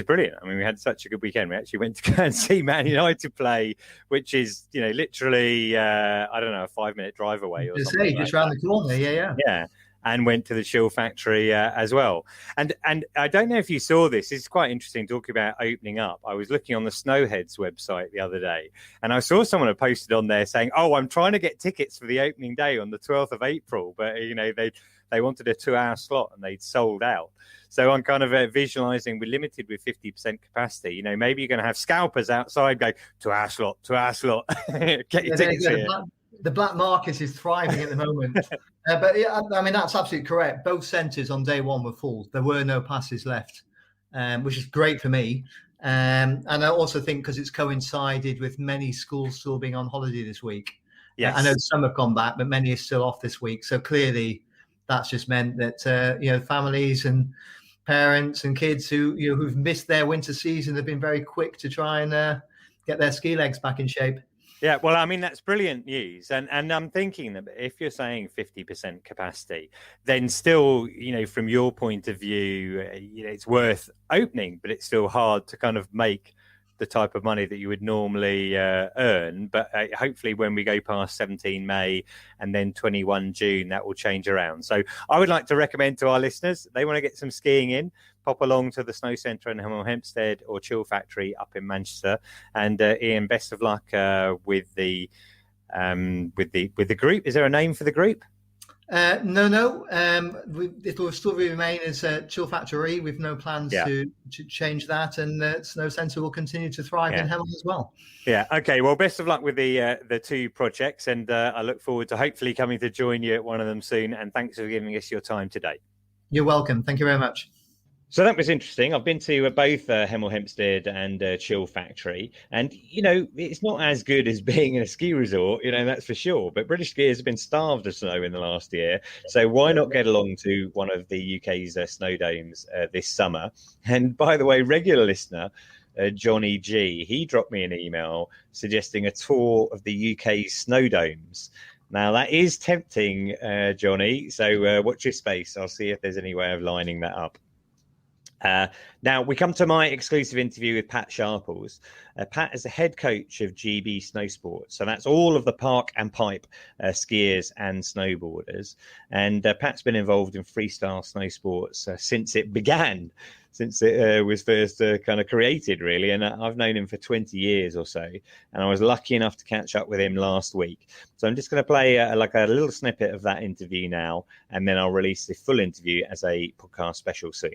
Speaker 1: brilliant. I mean, we had such a good weekend. We actually went to go and see Man United play, which is literally a 5-minute drive away. Or something
Speaker 7: just around the corner.
Speaker 1: Yeah. And went to the Chill Factore as well. And I don't know if you saw this. It's quite interesting talking about opening up. I was looking on the Snowheads website the other day, and I saw someone had posted on there saying, "Oh, I'm trying to get tickets for the opening day on the 12th of April, but they wanted a 2-hour slot and they'd sold out." So I'm kind of visualizing we're limited with 50% capacity. Maybe you're going to have scalpers outside go 2-hour slot, 2-hour slot. Get your tickets here.
Speaker 7: The black market is thriving at the moment. But yeah, I mean, that's absolutely correct. Both centres on day one were full. There were no passes left, which is great for me. And I also think because it's coincided with many schools still being on holiday this week.
Speaker 1: Yes.
Speaker 7: I know some have gone back, but many are still off this week. So clearly that's just meant that, families and parents and kids who've missed their winter season have been very quick to try and get their ski legs back in shape.
Speaker 1: Yeah, well, I mean, that's brilliant news. And I'm thinking that if you're saying 50% capacity, then still, from your point of view, it's worth opening, but it's still hard to kind of make the type of money that you would normally earn. But hopefully when we go past 17 May and then 21 June, that will change around. So I would like to recommend to our listeners, they want to get some skiing in, pop along to the Snow Centre in Hemel Hempstead or Chill Factory up in Manchester. And Iain, best of luck with the group. Is there a name for the group?
Speaker 7: No. It will still remain as Chill Factory. We've no plans to change that, and Snow Centre will continue to thrive in Hemel as well. Yeah.
Speaker 1: Okay. Well, best of luck with the two projects, and I look forward to hopefully coming to join you at one of them soon. And thanks for giving us your time today.
Speaker 7: You're welcome. Thank you very much.
Speaker 1: So that was interesting. I've been to both Hemel Hempstead and Chill Factory, and it's not as good as being in a ski resort, that's for sure. But British skiers have been starved of snow in the last year, so why not get along to one of the UK's snow domes this summer? And by the way, regular listener Johnny G, he dropped me an email suggesting a tour of the UK's snow domes. Now that is tempting, Johnny. So watch your space. I'll see if there's any way of lining that up. Now we come to my exclusive interview with Pat Sharples. Pat is the head coach of GB Snowsport, so that's all of the park and pipe skiers and snowboarders. And Pat's been involved in freestyle snow sports since it began, since it was first kind of created, really. And I've known him for 20 years or so, and I was lucky enough to catch up with him last week. So I'm just going to play a little snippet of that interview now, and then I'll release the full interview as a podcast special soon.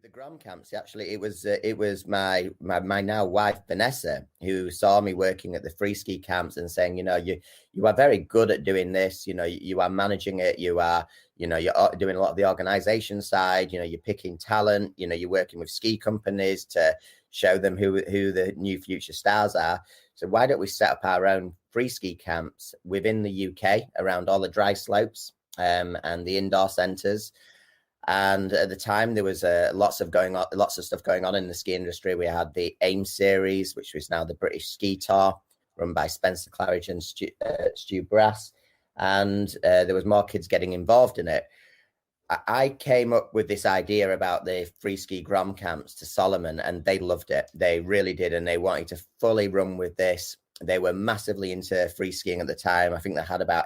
Speaker 8: The Grom camps, actually, it was my now wife Vanessa who saw me working at the free ski camps and saying, you are very good at doing this. You are managing it. You are you're doing a lot of the organization side. You're picking talent. You're working with ski companies to show them who the new future stars are. So why don't we set up our own free ski camps within the UK around all the dry slopes and the indoor centres? And at the time, there was lots of stuff going on in the ski industry. We had the AIM series, which was now the British Ski Tour, run by Spencer Claridge and Stu Brass. And there was more kids getting involved in it. I came up with this idea about the free ski Grom camps to Solomon, and they loved it. They really did. And they wanted to fully run with this. They were massively into free skiing at the time. I think they had about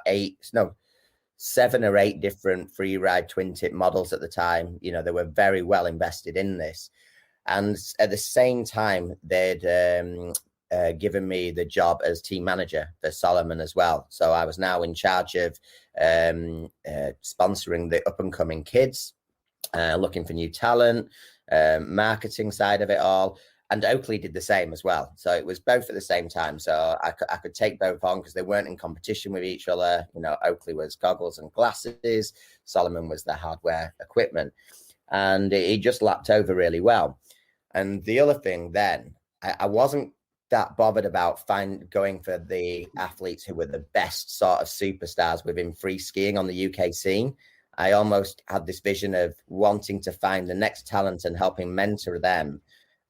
Speaker 8: 7 or 8 different free ride twin tip models at the time. They were very well invested in this. And at the same time, they'd given me the job as team manager for Solomon as well. So I was now in charge of sponsoring the up and coming kids, looking for new talent, marketing side of it all. And Oakley did the same as well. So it was both at the same time. So I could take both on because they weren't in competition with each other. Oakley was goggles and glasses. Solomon was the hardware equipment. And he just lapped over really well. And the other thing then, I wasn't that bothered about going for the athletes who were the best sort of superstars within free skiing on the UK scene. I almost had this vision of wanting to find the next talent and helping mentor them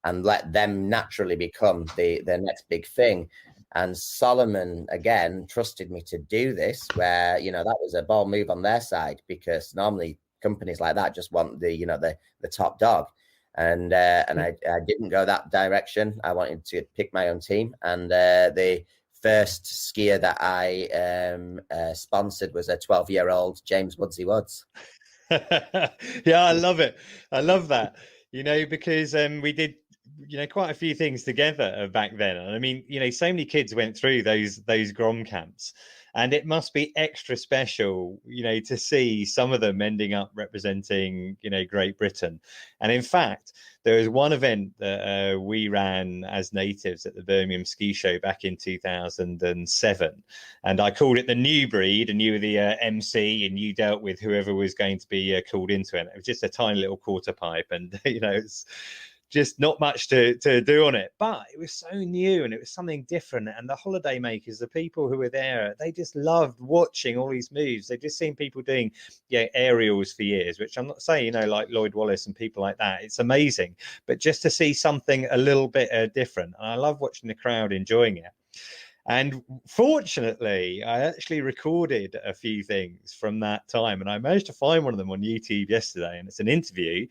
Speaker 8: and let them naturally become the next big thing. And Solomon, again, trusted me to do this, where, that was a bold move on their side, because normally companies like that just want the top dog. And I didn't go that direction. I wanted to pick my own team. And the first skier that I sponsored was a 12-year-old James Woodsy Woods.
Speaker 1: Yeah, I love it. I love that, because we did quite a few things together back then. And I mean, so many kids went through those Grom camps, And it must be extra special, to see some of them ending up representing, Great Britain. And in fact, there was one event that we ran as natives at the Birmingham Ski Show back in 2007. And I called it the New Breed, and you were the MC, and you dealt with whoever was going to be called into it. It was just a tiny little quarter pipe, and, it's just not much to do on it, but it was so new and it was something different. And the holiday makers, the people who were there, they just loved watching all these moves. They've just seen people doing aerials for years, which I'm not saying, like Lloyd Wallace and people like that. It's amazing, but just to see something a little bit different. And I love watching the crowd enjoying it. And fortunately, I actually recorded a few things from that time, and I managed to find one of them on YouTube yesterday. And it's an interview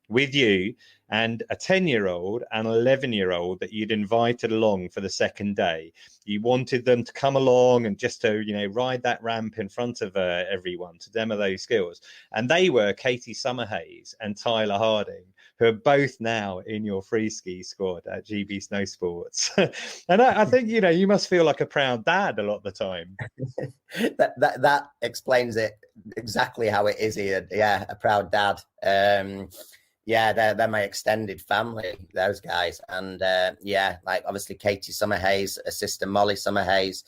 Speaker 1: with you and a 10-year-old and 11-year-old that you'd invited along for the second day. You wanted them to come along and just to, ride that ramp in front of everyone to demo those skills. And they were Katie Summerhayes and Tyler Harding, who are both now in your free ski squad at GB Snowsports. And I think, you must feel like a proud dad a lot of the time.
Speaker 8: that explains it exactly how it is, Iain. Yeah, a proud dad. They're my extended family, those guys. And like obviously Katie Summerhayes, her sister Molly Summerhayes,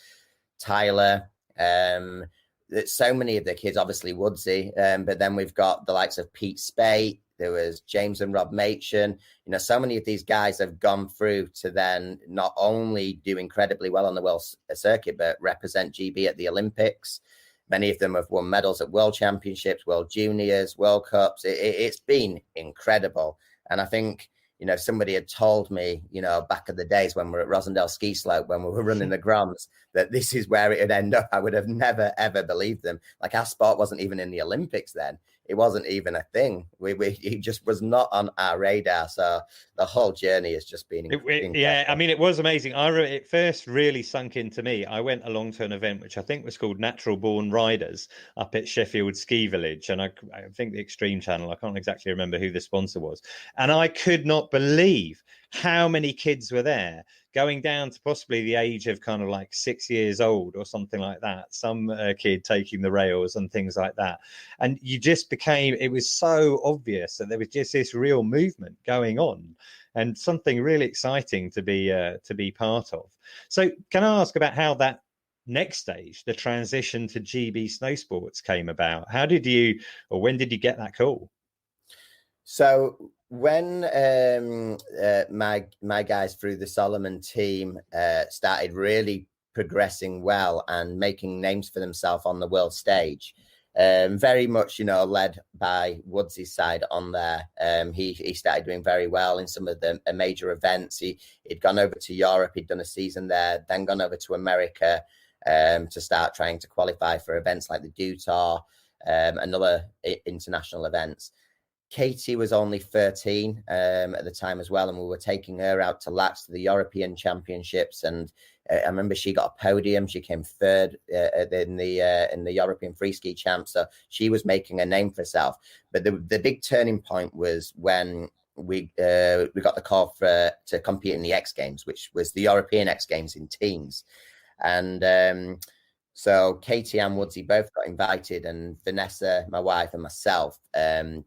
Speaker 8: Tyler, so many of the kids, obviously Woodsy, but then we've got the likes of Pete Spate. There was James and Rob Machen. So many of these guys have gone through to then not only do incredibly well on the world circuit, but represent GB at the Olympics. Many of them have won medals at World Championships, World Juniors, World Cups. It's been incredible. And I think, somebody had told me, back in the days when we were at Rosendale Ski Slope, when we were running the Groms, that this is where it would end up. I would have never, ever believed them. Like, our sport wasn't even in the Olympics then. It wasn't even a thing. It just was not on our radar. So the whole journey has just been incredible.
Speaker 1: Yeah, I mean, it was amazing. It first really sunk into me. I went along to an event which I think was called Natural Born Riders up at Sheffield Ski Village. And I think the Extreme Channel, I can't exactly remember who the sponsor was. And I could not believe how many kids were there, going down to possibly the age of kind of like 6 years old or something like that. Some kid taking the rails and things like that. And you just it was so obvious that there was just this real movement going on and something really exciting to be part of. So can I ask about how that next stage, the transition to GB Snowsports, came about? When did you get that call?
Speaker 8: So when my guys through the Solomon team started really progressing well and making names for themselves on the world stage, very much, led by Woodsy's side on there. He started doing very well in some of the major events. He'd gone over to Europe, he'd done a season there, then gone over to America to start trying to qualify for events like the Dew Tour and other international events. Katie was only 13 at the time as well, and we were taking her out to Lats to the European Championships. And I remember she got a podium. She came third in the European Free Ski Champs. So she was making a name for herself. But the big turning point was when we got the call to compete in the X Games, which was the European X Games in teens. And so Katie and Woodsy both got invited, and Vanessa, my wife, and myself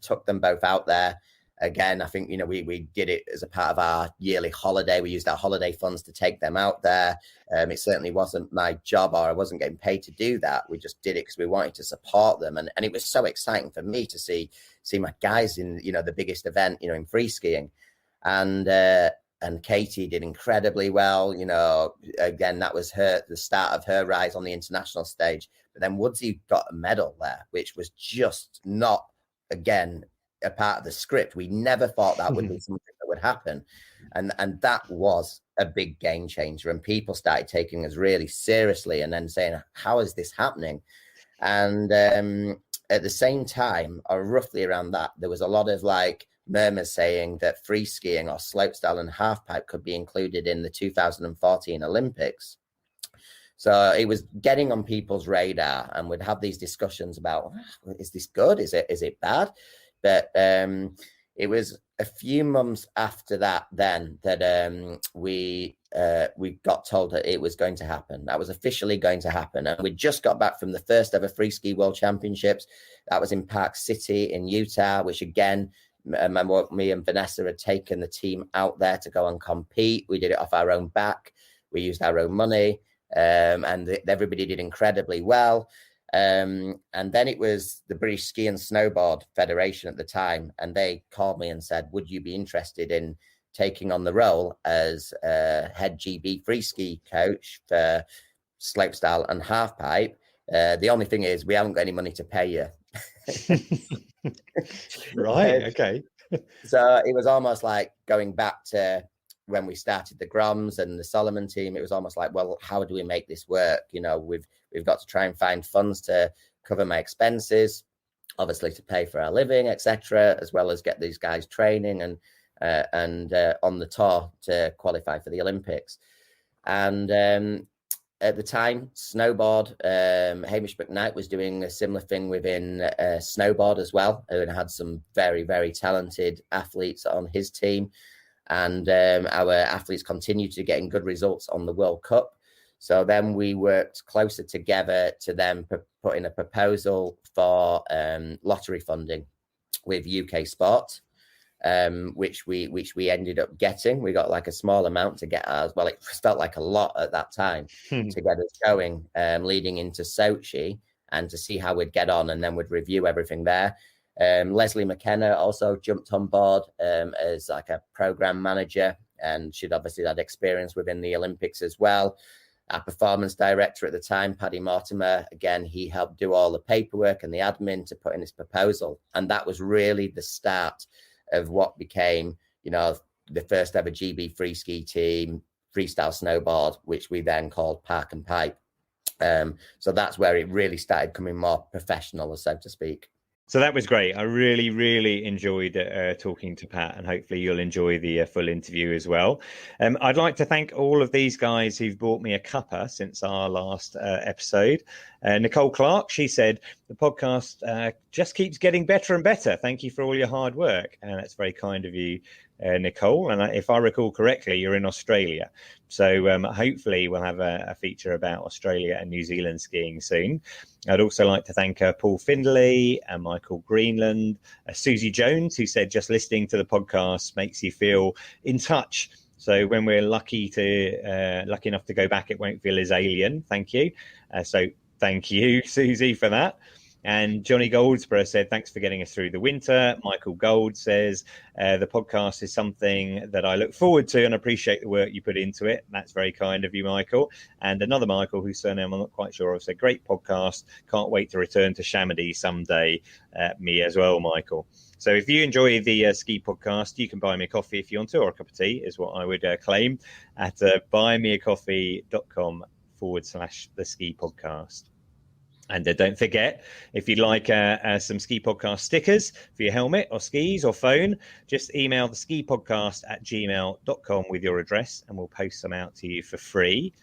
Speaker 8: took them both out there. Again, I think, we did it as a part of our yearly holiday. We used our holiday funds to take them out there. It certainly wasn't my job, or I wasn't getting paid to do that. We just did it because we wanted to support them. And it was so exciting for me to see my guys in, the biggest event, in free skiing. And Katie did incredibly well. Again, that was the start of her rise on the international stage. But then Woodsy got a medal there, which was just not, again, a part of the script. We never thought that would be something that would happen. And that was a big game changer. And people started taking us really seriously and then saying, how is this happening? And at the same time, or roughly around that, there was a lot of murmurs saying that free skiing or slopestyle and halfpipe could be included in the 2014 Olympics. So it was getting on people's radar, and we'd have these discussions about, is this good? Is it bad? But it was a few months after that then that we we got told that it was going to happen. That was officially going to happen. And we just got back from the first ever Free Ski World Championships. That was in Park City in Utah, which again, me and Vanessa had taken the team out there to go and compete. We did it off our own back. We used our own money, and everybody did incredibly well. And then it was the British Ski and Snowboard Federation at the time, and they called me and said, would you be interested in taking on the role as head GB free ski coach for slopestyle and halfpipe? The only thing is we haven't got any money to pay you.
Speaker 1: Right, okay.
Speaker 8: So it was almost like going back to when we started the Groms and the Solomon team. It was almost like, well, how do we make this work? You know, we've got to try and find funds to cover my expenses, obviously to pay for our living, etc., as well as get these guys training and on the tour to qualify for the Olympics. And at the time, Snowboard, Hamish McKnight was doing a similar thing within Snowboard as well, and had some very, very talented athletes on his team. And our athletes continued to getting good results on the World Cup. So then we worked closer together to then put in a proposal for lottery funding with UK Sport, which we ended up getting. We got like a small amount to get ours. Well, it felt like a lot at that time to get us going, leading into Sochi, and to see how we'd get on, and then we'd review everything there. Leslie McKenna also jumped on board as like a program manager, and she'd obviously had experience within the Olympics as well. Our performance director at the time, Paddy Mortimer, again, he helped do all the paperwork and the admin to put in this proposal. And that was really the start of what became, you know, the first ever GB free ski team, freestyle snowboard, which we then called Park and Pipe. So that's where it really started coming more professional, so to speak.
Speaker 1: So that was great. I really, really enjoyed talking to Pat, and hopefully you'll enjoy the full interview as well. I'd like to thank all of these guys who've bought me a cuppa since our last episode. Nicole Clark, she said, the podcast just keeps getting better and better. Thank you for all your hard work. And that's very kind of you, Nicole. And if I recall correctly, you're in Australia. So hopefully we'll have a feature about Australia and New Zealand skiing soon. I'd also like to thank Paul Findlay and Michael Greenland, Susie Jones, who said just listening to the podcast makes you feel in touch. So when we're lucky enough to go back, it won't feel as alien. Thank you. So thank you, Susie, for that. And Johnny Goldsborough said, thanks for getting us through the winter. Michael Gold says, the podcast is something that I look forward to and appreciate the work you put into it. That's very kind of you, Michael. And another Michael, whose surname I'm not quite sure of, said, great podcast. Can't wait to return to Chamonix someday. Me as well, Michael. So if you enjoy the ski podcast, you can buy me a coffee if you want to, or a cup of tea is what I would claim, at buymeacoffee.com/the ski podcast. And don't forget, if you'd like some Ski Podcast stickers for your helmet or skis or phone, just email the skipodcast@gmail.com with your address, and we'll post some out to you for free.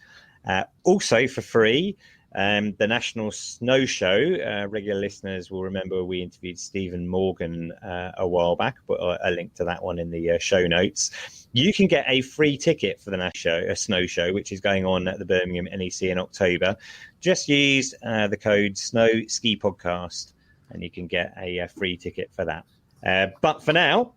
Speaker 1: Also for free, the National Snow Show. Regular listeners will remember we interviewed Stephen Morgan a while back. Put a link to that one in the show notes. You can get a free ticket for the Snow Show, which is going on at the Birmingham NEC in October. Just use the code SNOWSKIPODCAST and you can get a free ticket for that. But for now,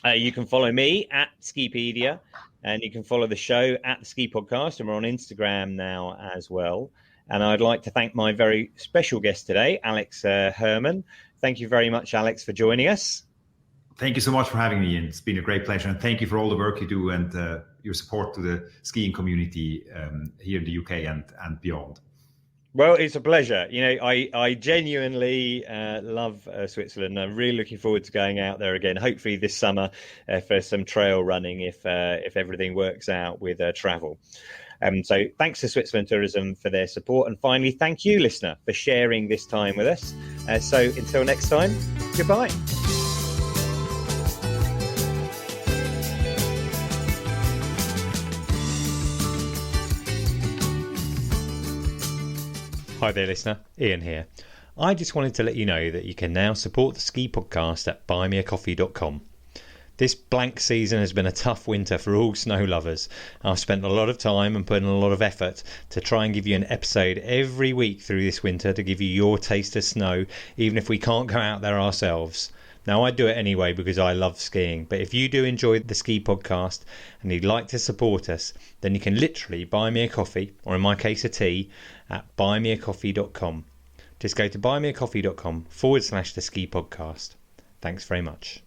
Speaker 1: you can follow me at Skipedia, and you can follow the show at the Ski Podcast, and we're on Instagram now as well. And I'd like to thank my very special guest today, Alex Herrman. Thank you very much, Alex, for joining us.
Speaker 2: Thank you so much for having me, Iain. It's been a great pleasure. And thank you for all the work you do and your support to the skiing community here in the UK and beyond.
Speaker 1: Well, it's a pleasure. You know, I genuinely love Switzerland. I'm really looking forward to going out there again, hopefully this summer for some trail running if everything works out with travel. So thanks to Switzerland Tourism for their support. And finally, thank you, listener, for sharing this time with us. So until next time, goodbye. Hi there, listener. Iain here. I just wanted to let you know that you can now support the Ski Podcast at buymeacoffee.com. This blank season has been a tough winter for all snow lovers. I've spent a lot of time and put in a lot of effort to try and give you an episode every week through this winter to give you your taste of snow, even if we can't go out there ourselves. Now, I do it anyway because I love skiing, but if you do enjoy the Ski Podcast and you'd like to support us, then you can literally buy me a coffee, or in my case a tea, at buymeacoffee.com. Just go to buymeacoffee.com/the Ski Podcast. Thanks very much.